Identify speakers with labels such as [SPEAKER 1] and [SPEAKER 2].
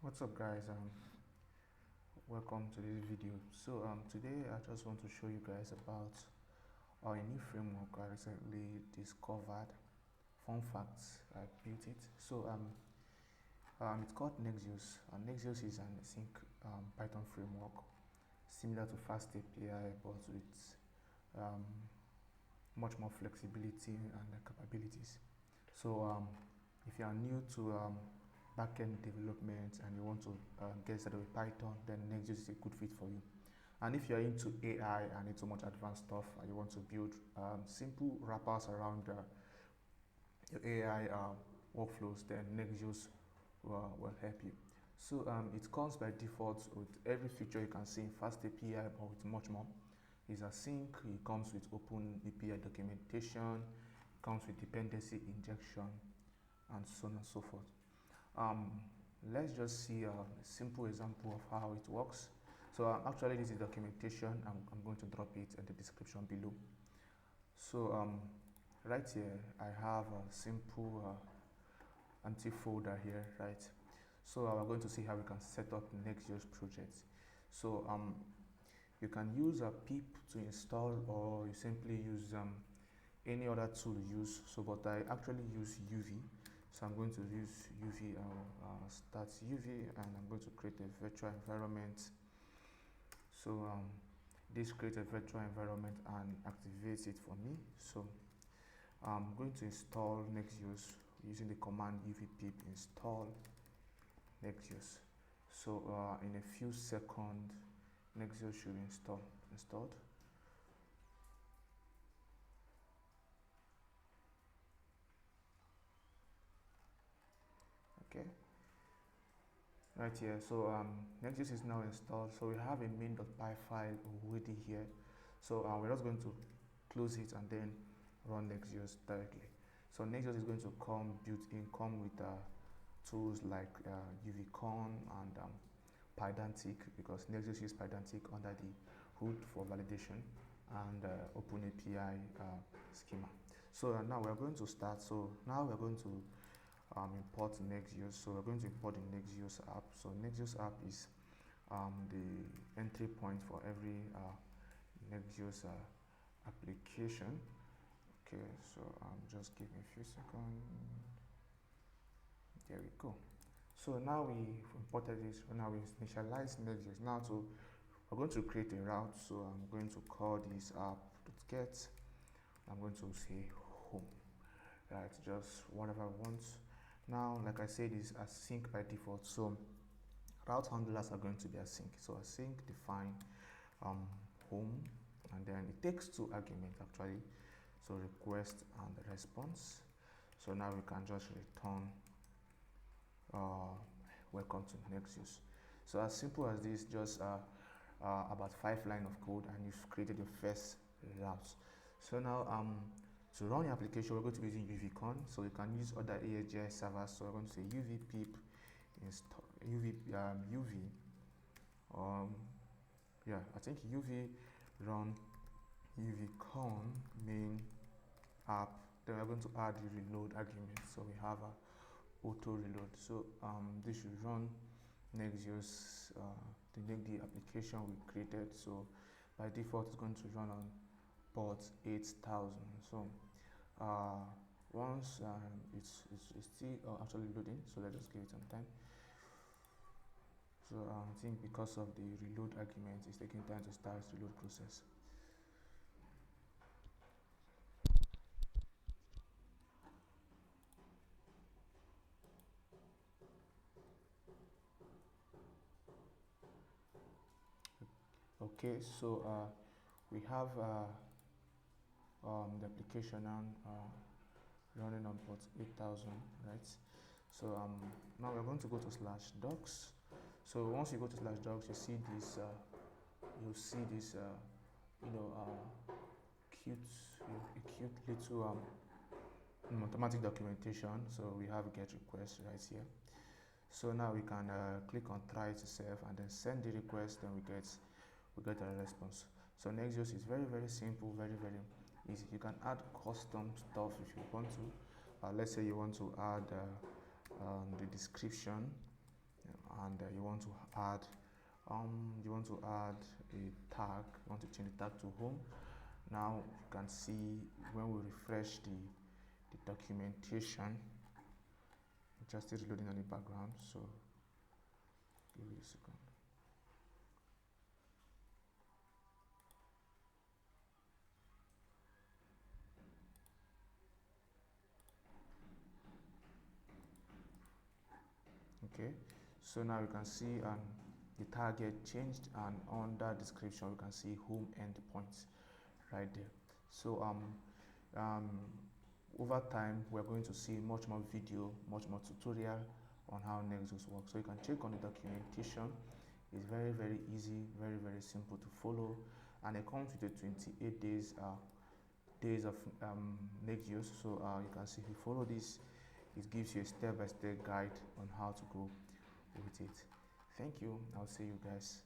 [SPEAKER 1] What's up, guys? Welcome to this video. So today I just want to show you guys about a new framework I recently discovered. Fun facts, I built it. So it's called Nexios. Nexios is an async Python framework similar to Fastapi, but with much more flexibility and capabilities. So if you are new to backend development and you want to get started with Python, then Nexios is a good fit for you. And if you're into AI and into much advanced stuff and you want to build simple wrappers around your AI workflows, then Nexios will help you. So it comes by default with every feature you can see in Fastapi, but with much more. It's async, it comes with open API documentation, it comes with dependency injection, and so on and so forth. Let's just see a simple example of how it works. So actually this is documentation. I'm going to drop it in the description below. So right here I have a simple empty folder here, right? So we're going to see how we can set up Nexios projects. So you can use a pip to install, or you simply use any other tool you use. So but I actually use UV. So I'm going to use UV, start UV, and I'm going to create a virtual environment. So this creates a virtual environment and activates it for me. So I'm going to install Nexios using the command UV pip install Nexios. So in a few seconds, Nexios should be installed. Okay, right here. So Nexios is now installed. So we have a main.py file already here. So we're just going to close it and then run Nexios directly. So Nexios is going to come with tools like UVCon and Pydantic, because Nexios uses Pydantic under the hood for validation, and OpenAPI schema. So now we're going to start. So now we're going to import Nexios. So we're going to import the Nexios app. So Nexios app is the entry point for every Nexios application. Okay, so just give me a few seconds. There we go. So now we imported this. Now we initialize Nexios. Now we're going to create a route. So I'm going to call this app.get. I'm going to say home. Right, just whatever I want. Now, like I said, is async by default. So route handlers are going to be async. So async define home, and then it takes two arguments actually. So request and response. So now we can just return welcome to Nexios. So as simple as this, just about 5 lines of code, and you've created your first route. So now to run your application, we're going to be using UVCon. So you can use other ASGI servers. So we're going to say UV pip install I think UV run UVCon main app. Then we're going to add the reload argument. So we have a auto reload. So this should run Nexios to make the application we created. So by default it's going to run on port 8000. So once it's still actually loading, so let's just give it some time. So I think because of the reload argument, it's taking time to start the reload process. Okay, so we have the application now running on port 8000, right? So now we're going to go to /docs. So once you go to /docs, you see this cute little automatic documentation. So we have get request right here. So now we can click on try to save and then send the request, then we get a response. So Nexios is very, very simple, very, very easy. You can add custom stuff if you want to. Let's say you want to add the description and you want to add a tag. You want to change the tag to home. Now you can see when we refresh the documentation, just still loading on the background, so give me a second. Okay, so now you can see the target changed, and under description you can see home endpoints right there. So over time we're going to see much more video, much more tutorial on how Nexios works. So you can check on the documentation. It's very easy, very simple to follow, and it comes with a 28 days of Nexios. So you can see if you follow this, it gives you a step-by-step guide on how to go with it. Thank you. I'll see you guys